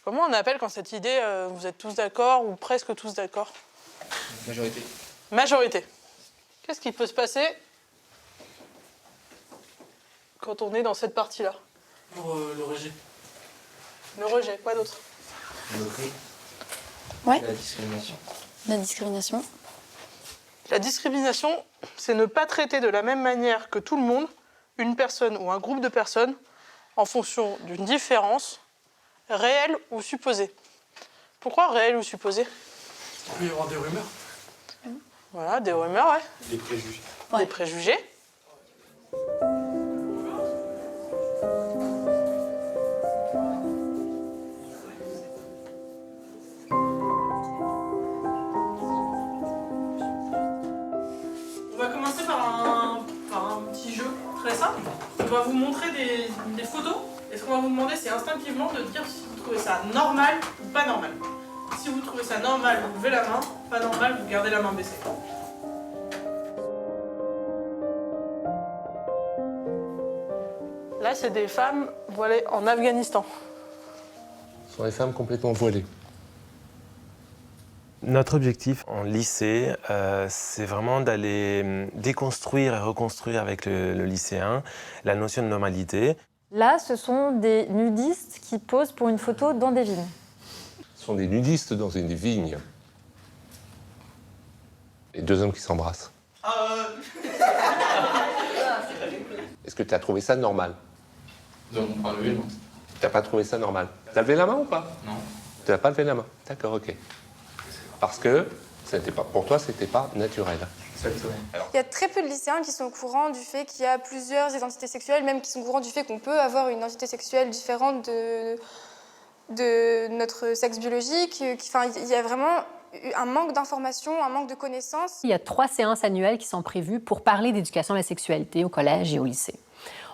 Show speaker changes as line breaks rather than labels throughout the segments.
Comment on appelle quand cette idée, vous êtes tous d'accord ou presque tous d'accord?
Majorité.
Majorité. Qu'est-ce qui peut se passer quand on est dans cette partie-là?
Pour le rejet.
Le rejet, quoi d'autre?
Le moquerie.
Ouais.
La discrimination.
La discrimination.
La discrimination, c'est ne pas traiter de la même manière que tout le monde, une personne ou un groupe de personnes, en fonction d'une différence, réelle ou supposée. Pourquoi réelle ou supposée?
Il peut y avoir des rumeurs.
Voilà, des rumeurs, ouais.
Des préjugés.
Des préjugés. On va commencer par un petit jeu très simple. On va vous montrer des photos. Et ce qu'on va vous demander, c'est instinctivement de dire si vous trouvez ça normal ou pas normal. Si vous trouvez ça normal, vous levez la main. Pas normal, vous gardez la main baissée. Là, c'est des femmes voilées en Afghanistan.
Ce sont des femmes complètement voilées.
Notre objectif en lycée, c'est vraiment d'aller déconstruire et reconstruire avec le lycéen la notion de normalité.
Là, ce sont des nudistes qui posent pour une photo dans des vignes.
Ce sont des nudistes dans une vigne. Et deux hommes qui s'embrassent. Est-ce que tu as trouvé ça normal?
Nous avons pas levé, non?
Tu n'as pas trouvé ça normal? Tu as levé la main ou pas?
Non.
Tu n'as pas levé la main? D'accord, ok. Parce que pour toi, c'était pas naturel.
Exactement.
Il y a très peu de lycéens qui sont au courant du fait qu'il y a plusieurs identités sexuelles, même qui sont au courant du fait qu'on peut avoir une identité sexuelle différente de notre sexe biologique. Enfin, il y a vraiment un manque d'informations, un manque de connaissances.
Il y a 3 séances annuelles qui sont prévues pour parler d'éducation à la sexualité au collège et au lycée.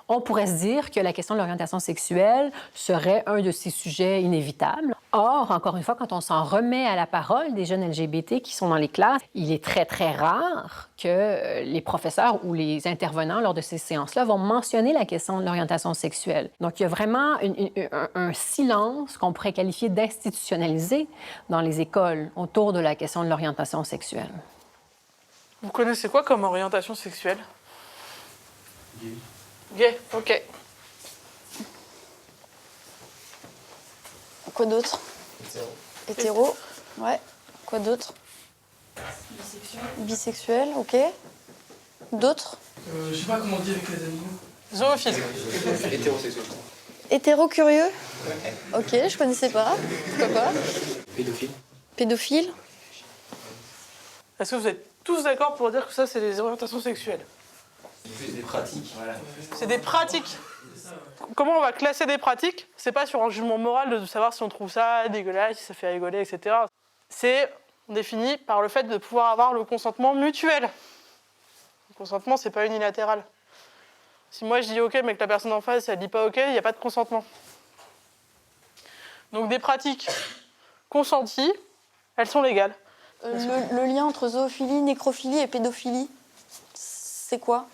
On pourrait se dire que la question de l'orientation sexuelle serait un de ces sujets inévitables. Or, encore une fois, quand on s'en remet à la parole des jeunes LGBT qui sont dans les classes, il est très, très rare que les professeurs ou les intervenants lors de ces séances-là vont mentionner la question de l'orientation sexuelle. Donc, il y a vraiment un silence qu'on pourrait qualifier d'institutionnalisé dans les écoles autour de la question de l'orientation sexuelle.
Vous connaissez quoi comme orientation sexuelle? Gay, ok.
Quoi d'autre? Hétéro. Ouais. Quoi d'autre? Bisexuel, ok. D'autres?
Je sais pas comment on dit avec les animaux.
Zoophile.
Hétérosexuel.
Hétéro-curieux? Ok, je connaissais pas. Pourquoi pas?
Pédophile.
Pédophile?
Est-ce que vous êtes tous d'accord pour dire que ça, c'est des orientations sexuelles?
Des pratiques. Voilà.
C'est des pratiques. Comment on va classer des pratiques? C'est pas sur un jugement moral de savoir si on trouve ça dégueulasse, si ça fait rigoler, etc. C'est défini par le fait de pouvoir avoir le consentement mutuel. Le consentement, c'est pas unilatéral. Si moi je dis OK, mais que la personne en face, elle dit pas OK, il n'y a pas de consentement. Donc des pratiques consenties, elles sont légales.
Le lien entre zoophilie, nécrophilie et pédophilie, c'est quoi?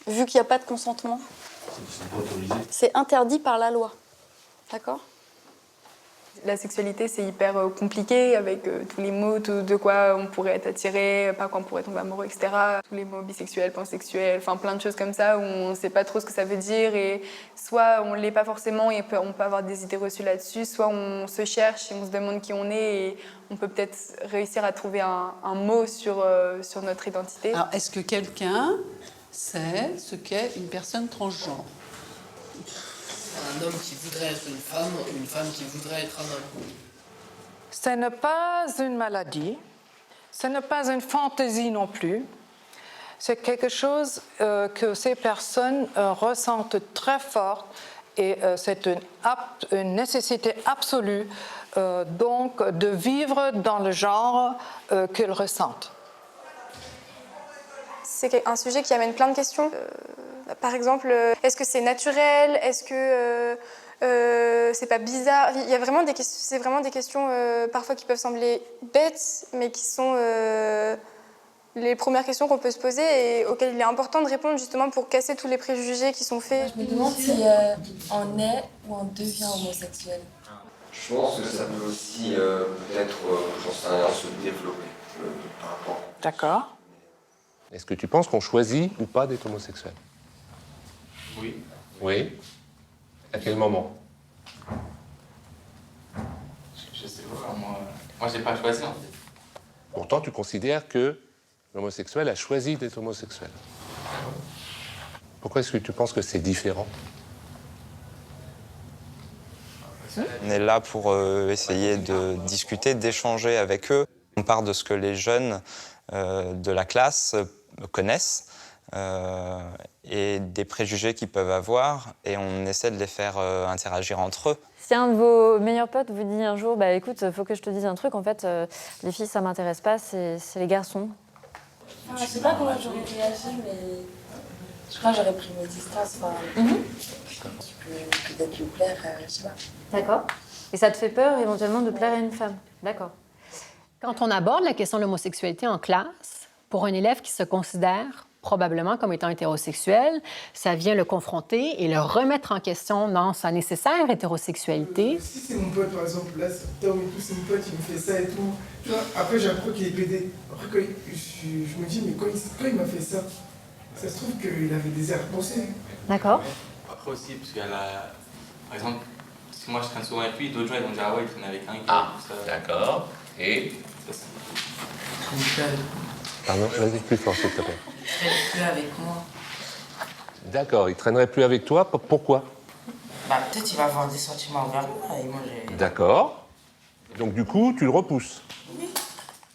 Vu qu'il n'y a pas de consentement. C'est interdit par la loi. D'accord?
La sexualité, c'est hyper compliqué avec tous les mots, tout de quoi on pourrait être attiré, par quoi on pourrait tomber amoureux, etc. Tous les mots bisexuels, pansexuels, enfin plein de choses comme ça où on ne sait pas trop ce que ça veut dire et soit on ne l'est pas forcément et on peut avoir des idées reçues là-dessus, soit on se cherche et on se demande qui on est et on peut peut-être réussir à trouver un mot sur notre identité.
Alors, est-ce que quelqu'un sait ce qu'est une personne transgenre?
Un homme qui voudrait être une femme qui voudrait être un homme.
Ce n'est pas une maladie, ce n'est pas une fantaisie non plus. C'est quelque chose que ces personnes ressentent très fort et c'est une nécessité absolue donc de vivre dans le genre qu'ils ressentent.
C'est un sujet qui amène plein de questions. Par exemple, est-ce que c'est naturel? Est-ce que c'est pas bizarre? Il y a vraiment c'est vraiment des questions parfois qui peuvent sembler bêtes, mais qui sont les premières questions qu'on peut se poser et auxquelles il est important de répondre justement pour casser tous les préjugés qui sont faits.
Je me demande si on est ou on devient homosexuel.
Je pense que ça peut aussi peut-être, j'en sais rien, se développer par rapport.
D'accord.
Est-ce que tu penses qu'on choisit ou pas d'être homosexuel?
Oui.
Oui. À quel moment?
Je sais pas, moi j'ai pas choisi en fait.
Pourtant, tu considères que l'homosexuel a choisi d'être homosexuel. Pourquoi est-ce que tu penses que c'est différent?
On est là pour essayer de discuter, d'échanger avec eux. On part de ce que les jeunes de la classe connaissent et des préjugés qu'ils peuvent avoir, et on essaie de les faire interagir entre eux.
Si un de vos meilleurs potes vous dit un jour, bah écoute, faut que je te dise un truc, en fait, les filles, ça m'intéresse pas, c'est les garçons.
Je sais pas comment j'aurais réagi, mais je crois que j'aurais pris mes distances. Peut-être lui plaire, je sais pas.
D'accord. Et ça te fait peur, éventuellement, de plaire à une femme? D'accord.
Quand on aborde la question de l'homosexualité en classe, pour un élève qui se considère probablement comme étant hétérosexuel, ça vient le confronter et le remettre en question dans sa nécessaire hétérosexualité.
Si c'est mon pote, par exemple, là, c'est Tom et tout, c'est mon pote, il me fait ça et tout. Tu vois, après, j'apprends qu'il est pédé. Après, je me dis, mais quand il m'a fait ça, ça se trouve qu'il avait des airs pensés.
D'accord.
Après aussi, parce qu'elle a... Par exemple, si moi je traîne souvent avec lui, d'autres gens ils vont dire ah ouais, il traîne avec un.
D'accord. Et
Ça, c'est...
Pardon, vas-y plus fort, s'il te plaît.
Il traîne plus avec moi.
D'accord, il traînerait plus avec toi. Pourquoi?
Bah, peut-être qu'il va avoir des sentiments envers moi et moi j'ai...
D'accord. Donc du coup, tu le repousses.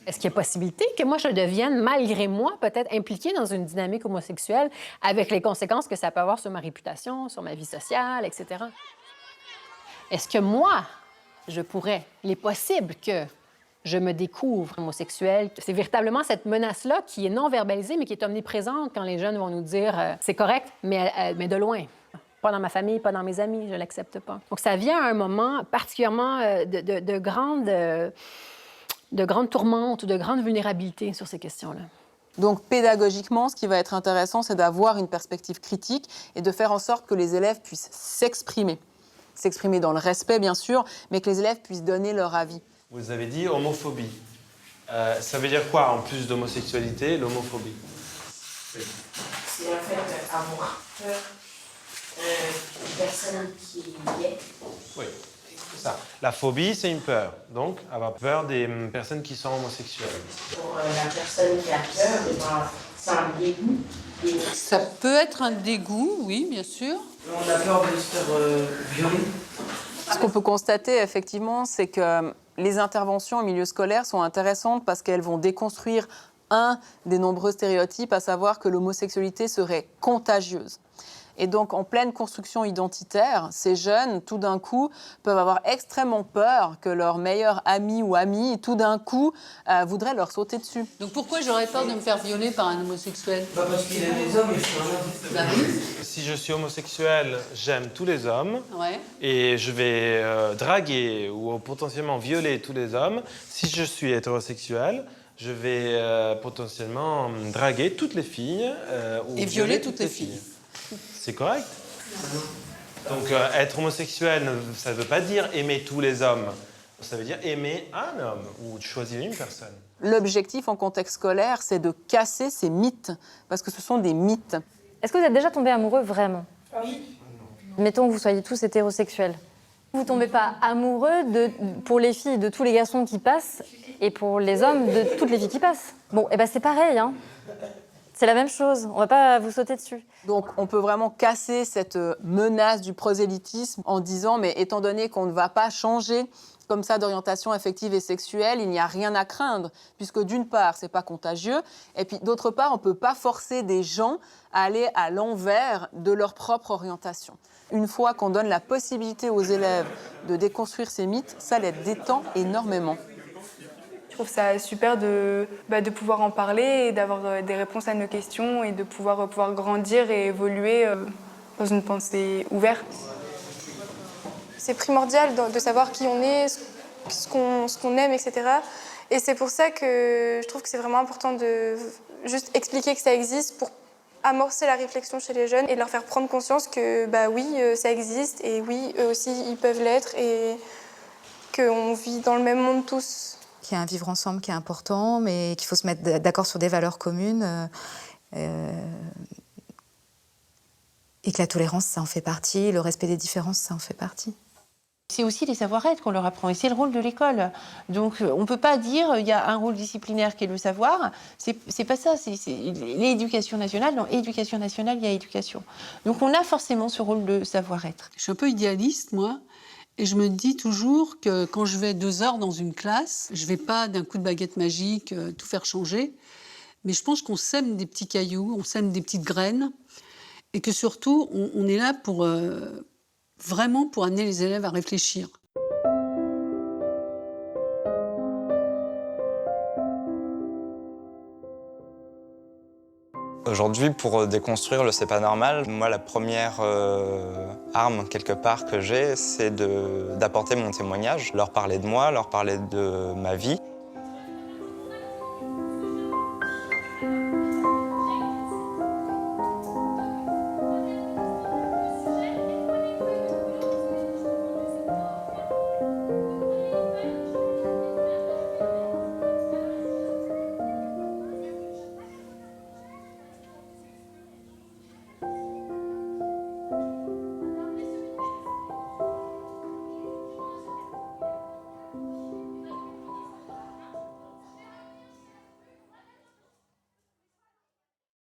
Est-ce qu'il y a possibilité que moi, je devienne, malgré moi, peut-être impliquée dans une dynamique homosexuelle avec les conséquences que ça peut avoir sur ma réputation, sur ma vie sociale, etc.? Est-ce que moi, je pourrais, il est possible que je me découvre homosexuelle? C'est véritablement cette menace-là qui est non verbalisée, mais qui est omniprésente quand les jeunes vont nous dire c'est correct, mais de loin. Pas dans ma famille, pas dans mes amis, je ne l'accepte pas. Donc, ça vient à un moment particulièrement de grande tourmente ou de grande vulnérabilité sur ces questions-là.
Donc, pédagogiquement, ce qui va être intéressant, c'est d'avoir une perspective critique et de faire en sorte que les élèves puissent s'exprimer. S'exprimer dans le respect, bien sûr, mais que les élèves puissent donner leur avis.
Vous avez dit homophobie. Ça veut dire quoi, en plus d'homosexualité, l'homophobie?
C'est en fait avoir peur d'une personne qui est.
Oui, c'est ça. La phobie, c'est une peur. Donc, avoir peur des personnes qui sont homosexuelles.
Pour la personne qui a peur, c'est un dégoût.
Ça peut être un dégoût, oui, bien sûr.
On a peur de se faire violer.
Ce qu'on peut constater, effectivement, c'est que les interventions au milieu scolaire sont intéressantes parce qu'elles vont déconstruire un des nombreux stéréotypes, à savoir que l'homosexualité serait contagieuse. Et donc, en pleine construction identitaire, ces jeunes, tout d'un coup, peuvent avoir extrêmement peur que leur meilleur ami ou amie, tout d'un coup, voudrait leur sauter dessus.
Donc pourquoi j'aurais peur de me faire violer par un homosexuel?
Parce qu'il aime les hommes et je suis un homme.
Bah oui.
Si je suis homosexuel, j'aime tous les hommes.
Ouais.
Et je vais draguer ou potentiellement violer tous les hommes. Si je suis hétérosexuel, je vais potentiellement draguer toutes les filles ou
Et violer toutes les filles.
C'est correct. Donc être homosexuel, ça ne veut pas dire aimer tous les hommes. Ça veut dire aimer un homme ou choisir une personne.
L'objectif en contexte scolaire, c'est de casser ces mythes, parce que ce sont des mythes.
Est-ce que vous êtes déjà tombé amoureux vraiment?
Oui.
Mettons que vous soyez tous hétérosexuels. Vous ne tombez pas amoureux pour les filles de tous les garçons qui passent et pour les hommes de toutes les filles qui passent. Bon, et ben c'est pareil, hein. C'est la même chose, on ne va pas vous sauter dessus.
Donc on peut vraiment casser cette menace du prosélytisme en disant, mais étant donné qu'on ne va pas changer comme ça d'orientation affective et sexuelle, il n'y a rien à craindre, puisque d'une part, c'est pas contagieux, et puis d'autre part, on ne peut pas forcer des gens à aller à l'envers de leur propre orientation. Une fois qu'on donne la possibilité aux élèves de déconstruire ces mythes, ça les détend énormément.
Je trouve ça super de pouvoir en parler et d'avoir des réponses à nos questions et de pouvoir grandir et évoluer dans une pensée ouverte.
C'est primordial de savoir qui on est, ce qu'on aime, etc. Et c'est pour ça que je trouve que c'est vraiment important juste expliquer que ça existe pour amorcer la réflexion chez les jeunes et leur faire prendre conscience que bah oui, ça existe et oui, eux aussi, ils peuvent l'être et qu'on vit dans le même monde tous.
Qu'il y a un vivre ensemble qui est important, mais qu'il faut se mettre d'accord sur des valeurs communes. Et que la tolérance, ça en fait partie, le respect des différences, ça en fait partie.
C'est aussi les savoir-être qu'on leur apprend, et c'est le rôle de l'école. Donc on ne peut pas dire il y a un rôle disciplinaire qui est le savoir, c'est pas ça, c'est l'éducation nationale. Dans éducation nationale, il y a éducation. Donc on a forcément ce rôle de savoir-être.
Je suis un peu idéaliste, moi, et je me dis toujours que quand je vais 2 heures dans une classe, je ne vais pas d'un coup de baguette magique tout faire changer, mais je pense qu'on sème des petits cailloux, on sème des petites graines, et que surtout, on est là pour... vraiment pour amener les élèves à réfléchir.
Aujourd'hui, pour déconstruire le c'est pas normal, moi la première arme quelque part que j'ai, c'est d'apporter mon témoignage, leur parler de moi, leur parler de ma vie.